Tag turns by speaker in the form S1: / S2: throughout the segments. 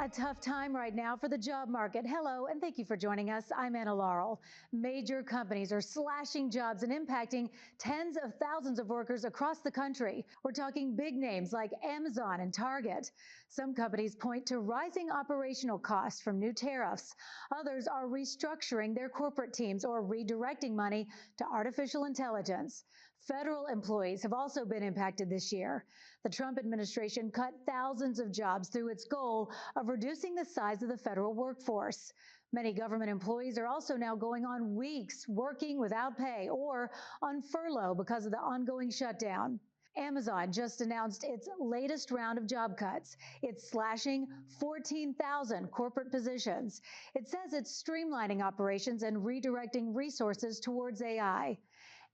S1: A tough time right now for the job market. Hello, and thank you for joining us. I'm Anna Laurel. Major companies are slashing jobs and impacting tens of thousands of workers across the country. We're talking big names like Amazon and Target. Some companies point to rising operational costs from new tariffs. Others are restructuring their corporate teams or redirecting money to artificial intelligence. Federal employees have also been impacted this year. The Trump administration cut thousands of jobs through its goal of reducing the size of the federal workforce. Many government employees are also now going on weeks working without pay or on furlough because of the ongoing shutdown. Amazon just announced its latest round of job cuts. It's slashing 14,000 corporate positions. It says it's streamlining operations and redirecting resources towards AI.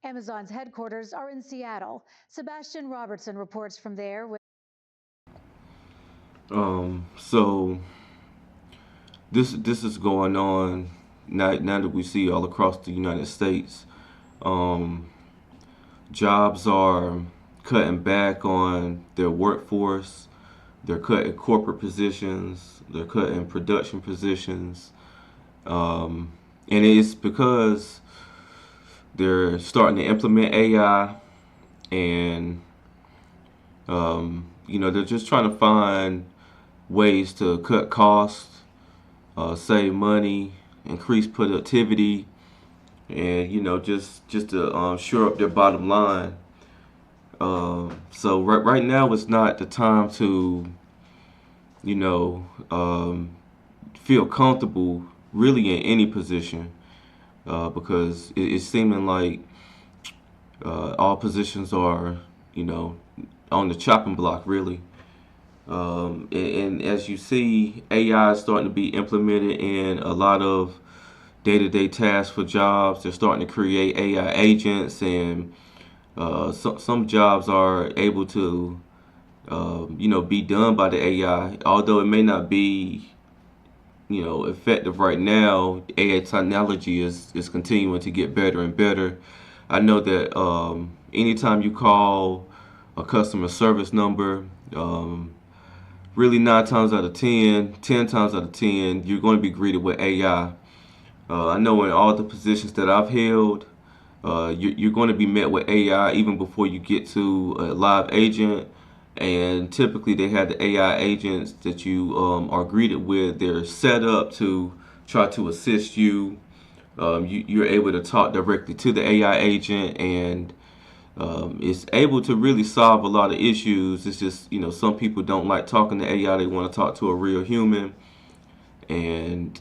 S1: Amazon's headquarters are in Seattle. Sebastian Robertson reports from there.
S2: So this is going on now that we see all across the United States. Um, Jobs are cutting back on their workforce. They're cutting corporate positions. They're cutting production positions, and it's because they're starting to implement AI, and they're just trying to find ways to cut costs, save money, increase productivity, and just to shore up their bottom line. So right now it's not the time to you know feel comfortable really in any position, because it's seeming like all positions are on the chopping block really. And as you see, AI is starting to be implemented in a lot of day-to-day tasks for jobs. They're starting to create AI agents, and some jobs are able to, be done by the AI. Although it may not be, effective right now, AI technology is continuing to get better and better. I know that anytime you call a customer service number, really 9 times out of 10, 10 times out of 10, you're going to be greeted with AI. I know in all the positions that I've held, you're going to be met with AI even before you get to a live agent. And typically, they have the AI agents that you are greeted with. They're set up to try to assist you. You're able to talk directly to the AI agent, and it's able to really solve a lot of issues. It's just, some people don't like talking to AI. They want to talk to a real human. And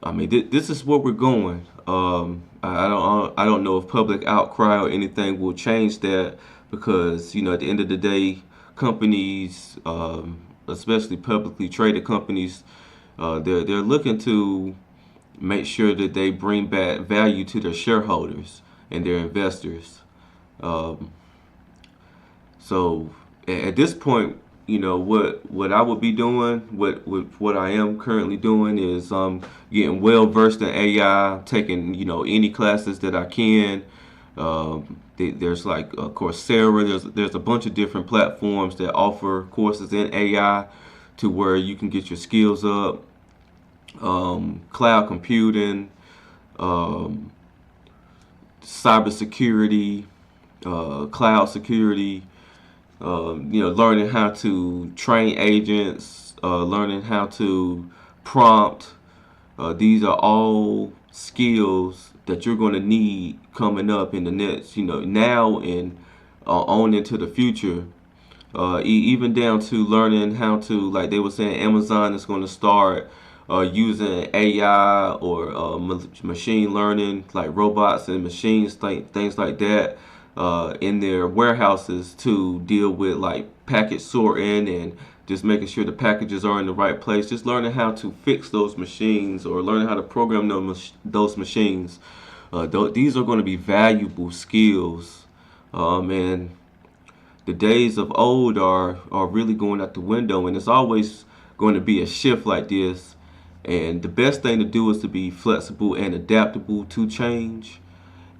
S2: I mean, this is where we're going. I don't know if public outcry or anything will change that, because at the end of the day, companies, especially publicly traded companies, they're looking to make sure that they bring back value to their shareholders and their investors. Um, so at this point, what I would be doing, what I am currently doing is getting well versed in AI, taking any classes that I can. There's like Coursera. There's a bunch of different platforms that offer courses in AI to where you can get your skills up. Cloud computing, um, cybersecurity, cloud security, learning how to train agents, learning how to prompt. These are all skills that you're going to need coming up in the next, now and on into the future. Even down to learning how to, like they were saying, Amazon is going to start using AI or machine learning, like robots and machines, things like that, in their warehouses to deal with like package sorting and just making sure the packages are in the right place. Just learning how to fix those machines or learning how to program those machines. These are going to be valuable skills, and the days of old are really going out the window, and it's always going to be a shift like this. And the best thing to do is to be flexible and adaptable to change,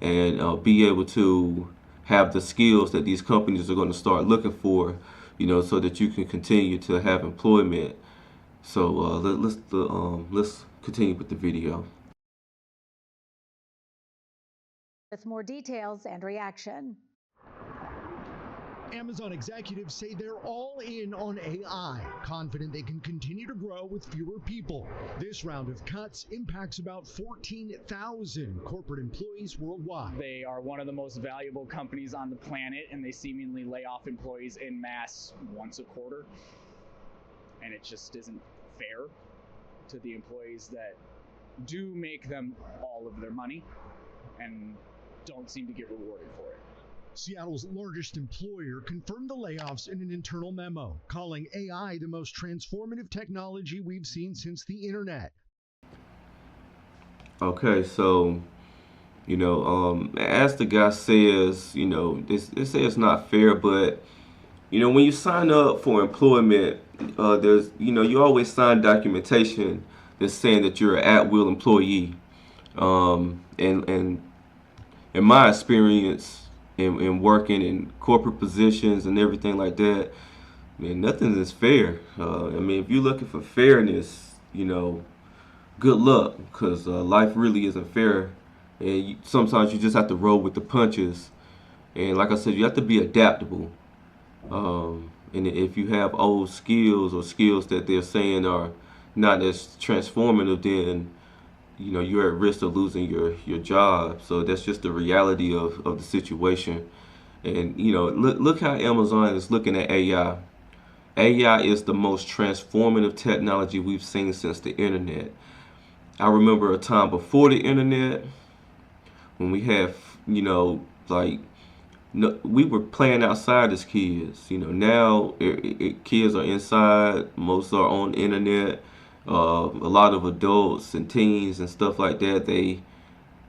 S2: and be able to have the skills that these companies are going to start looking for, so that you can continue to have employment. So let's continue with the video.
S1: With more details and reaction.
S3: Amazon executives say they're all in on AI, confident they can continue to grow with fewer people. This round of cuts impacts about 14,000 corporate employees worldwide.
S4: They are one of the most valuable companies on the planet, and they seemingly lay off employees en masse once a quarter. And it just isn't fair to the employees that do make them all of their money and don't seem to get rewarded for it.
S3: Seattle's largest employer confirmed the layoffs in an internal memo, calling AI the most transformative technology we've seen since the internet.
S2: Okay, so as the guy says, they say it's not fair, but when you sign up for employment, there's you always sign documentation that's saying that you're an at-will employee, and in my experience in working in corporate positions and everything like that, man, nothing is fair. I mean, if you're looking for fairness, good luck, because life really isn't fair, and sometimes you just have to roll with the punches. And like I said, you have to be adaptable. And if you have old skills or skills that they're saying are not as transformative, then you're at risk of losing your job. So that's just the reality of the situation. And look how Amazon is looking at AI. AI is the most transformative technology we've seen since the internet. I remember a time before the internet when we had, like, no, we were playing outside as kids. Now kids are inside. Most are on the internet. A lot of adults and teens and stuff like that,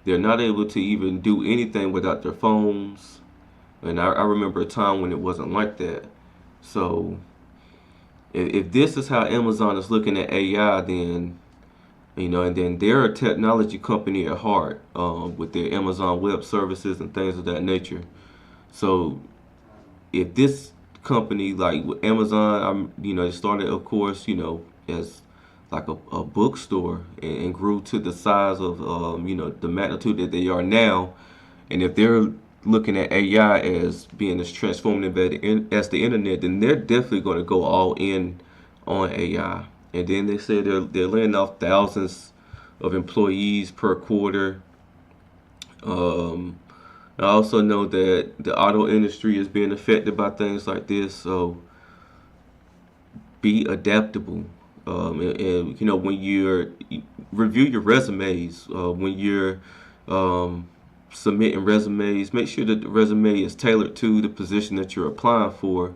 S2: they're not able to even do anything without their phones. And I remember a time when it wasn't like that. So if this is how Amazon is looking at AI, then and then they're a technology company at heart, with their Amazon Web Services and things of that nature. So if this company, like with Amazon, it started, of course, as like a bookstore, and grew to the size of, the magnitude that they are now. And if they're looking at AI as being as transformative as the internet, then they're definitely going to go all in on AI. And then they say they're laying off thousands of employees per quarter. I also know that the auto industry is being affected by things like this. So be adaptable. And when review your resumes, when you're submitting resumes, make sure that the resume is tailored to the position that you're applying for.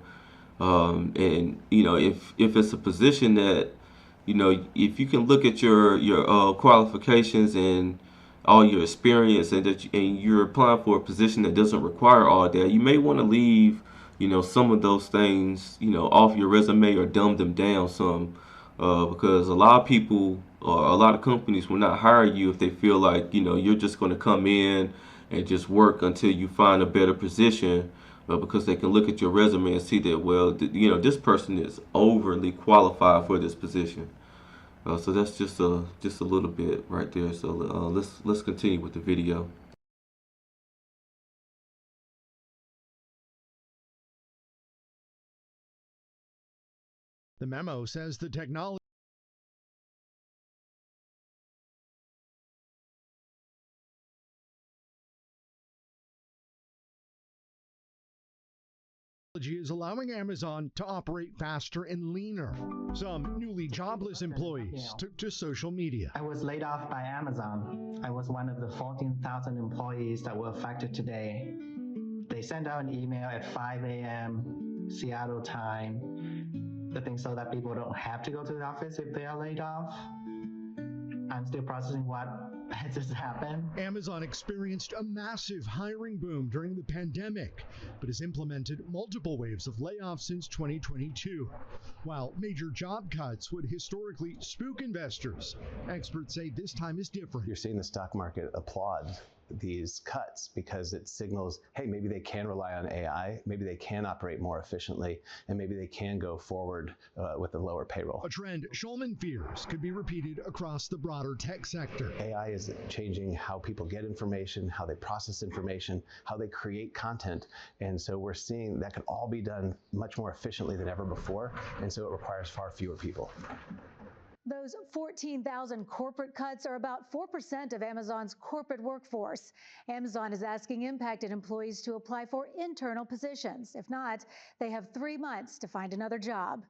S2: And if it's a position that, if you can look at your qualifications and all your experience, and you're applying for a position that doesn't require all that, you may want to leave some of those things off your resume, or dumb them down some, because a lot of people or a lot of companies will not hire you if they feel like you're just going to come in and just work until you find a better position, because they can look at your resume and see that, well, this person is overly qualified for this position. So that's just a little bit right there. So let's continue with the video.
S3: The memo says the technology is allowing Amazon to operate faster and leaner. Some newly jobless employees took to social media.
S5: I was laid off by Amazon. I was one of the 14,000 employees that were affected today. They sent out an email at 5 a.m. Seattle time, the thing so that people don't have to go to the office if they are laid off. I'm still processing what has just happened.
S3: Amazon experienced a massive hiring boom during the pandemic, but has implemented multiple waves of layoffs since 2022. While major job cuts would historically spook investors, experts say this time is different.
S6: You're seeing the stock market applaud these cuts because it signals, hey, maybe they can rely on AI, maybe they can operate more efficiently, and maybe they can go forward with a lower payroll.
S3: A trend Schulman fears could be repeated across the broader tech sector.
S6: AI is changing how people get information, how they process information, how they create content, and so we're seeing that can all be done much more efficiently than ever before, and so it requires far fewer people.
S1: Those 14,000 corporate cuts are about 4% of Amazon's corporate workforce. Amazon is asking impacted employees to apply for internal positions. If not, they have 3 months to find another job.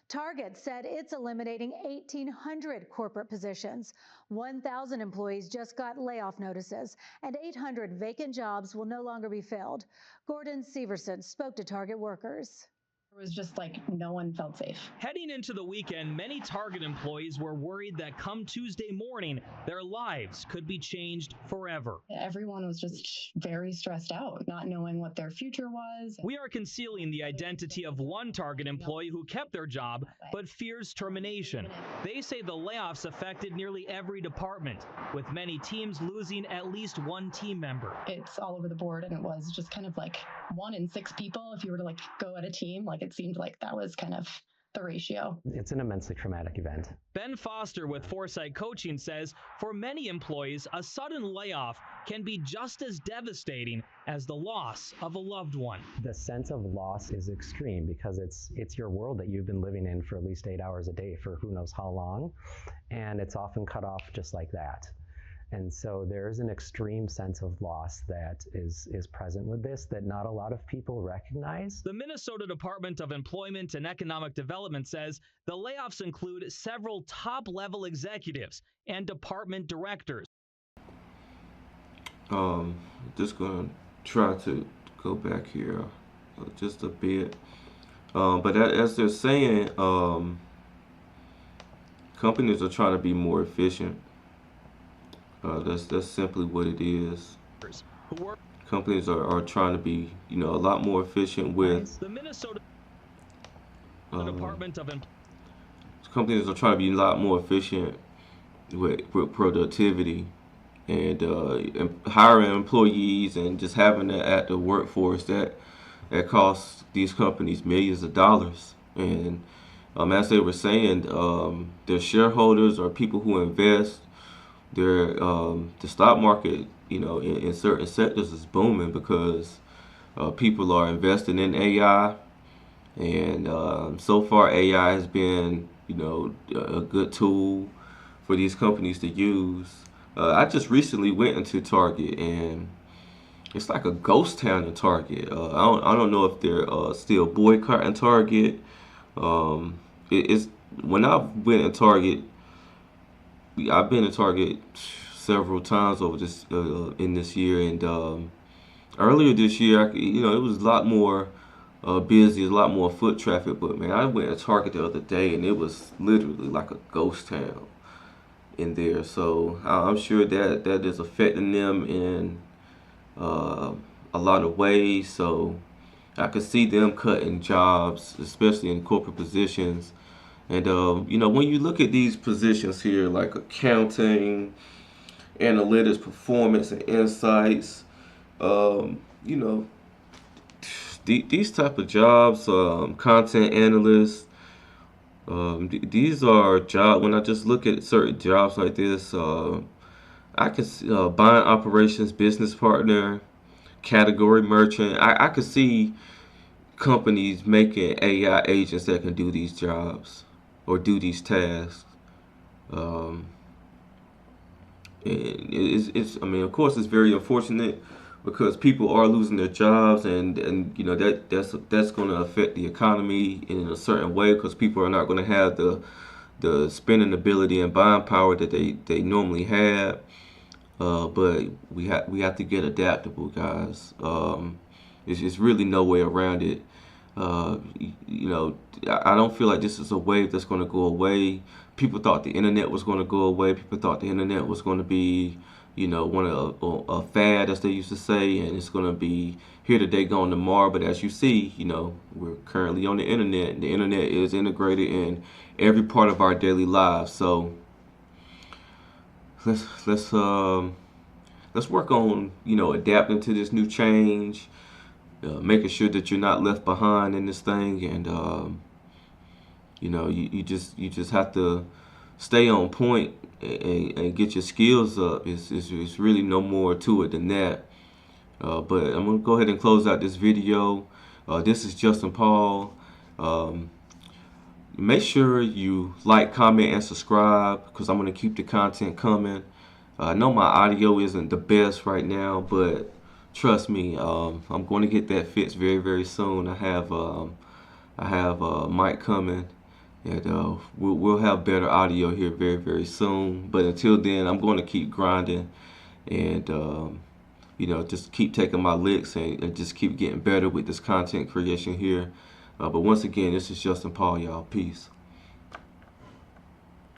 S1: Target said it's eliminating 1,800 corporate positions. 1,000 employees just got layoff notices, and 800 vacant jobs will no longer be filled. Gordon Severson spoke to Target workers.
S7: It was just like no one felt safe.
S8: Heading into the weekend, many Target employees were worried that come Tuesday morning, their lives could be changed forever.
S7: Everyone was just very stressed out, not knowing what their future was.
S8: We are concealing the identity of one Target employee who kept their job but fears termination. They say the layoffs affected nearly every department, with many teams losing at least one team member.
S7: It's all over the board, and it was just kind of like 1 in 6 people. If you were to go at a team, it seemed like that was kind of the ratio.
S5: It's an immensely traumatic event.
S8: Ben Foster with Foresight Coaching says for many employees, a sudden layoff can be just as devastating as the loss of a loved one.
S5: The sense of loss is extreme because it's your world that you've been living in for at least 8 hours a day for who knows how long, and it's often cut off just like that. And so there is an extreme sense of loss that is present with this that not a lot of people recognize.
S8: The Minnesota Department of Employment and Economic Development says the layoffs include several top-level executives and department directors.
S2: Just going to try to go back here just a bit. But as they're saying, companies are trying to be more efficient. That's simply what it is. Companies are trying to be, a lot more efficient with.
S8: The Minnesota Department of
S2: Companies are trying to be a lot more efficient with productivity and hiring employees and just having that at the workforce that costs these companies millions of dollars. And as they were saying, their shareholders or people who invest. The stock market, in certain sectors is booming because people are investing in AI, and so far AI has been, a good tool for these companies to use. I just recently went into Target, and it's like a ghost town in Target. I don't know if they're still boycotting Target. It's when I went in Target. I've been to Target several times over this in this year, and earlier this year, it was a lot more busy, a lot more foot traffic. But man, I went to Target the other day, and it was literally like a ghost town in there. So I'm sure that is affecting them in a lot of ways. So I could see them cutting jobs, especially in corporate positions. And, when you look at these positions here, like accounting, analytics, performance, and insights, these type of jobs, content analysts, these are jobs, when I just look at certain jobs like this, I can see buying operations business partner, category merchant. I could see companies making AI agents that can do these jobs or do these tasks. It's of course it's very unfortunate because people are losing their jobs, and that's going to affect the economy in a certain way because people are not going to have the spending ability and buying power that they normally have. But we have to get adaptable, guys. It's really no way around it. I don't feel like this is a wave that's going to go away. People thought the internet was going to go away. People thought the internet was going to be, one of a fad, as they used to say, and it's going to be here today, gone tomorrow. But as you see, we're currently on the internet, and the internet is integrated in every part of our daily lives. So let's work on, adapting to this new change, making sure that you're not left behind in this thing, and you just have to stay on point and get your skills up. It's really no more to it than that. But I'm gonna go ahead and close out this video. This is Justin Paul. Make sure you like, comment, and subscribe, because I'm gonna keep the content coming. I know my audio isn't the best right now, but trust me, I'm going to get that fixed very, very soon. I have a mic coming, and we'll have better audio here very, very soon. But until then, I'm going to keep grinding, and just keep taking my licks and just keep getting better with this content creation here. But once again, this is Justin Paul, y'all. Peace.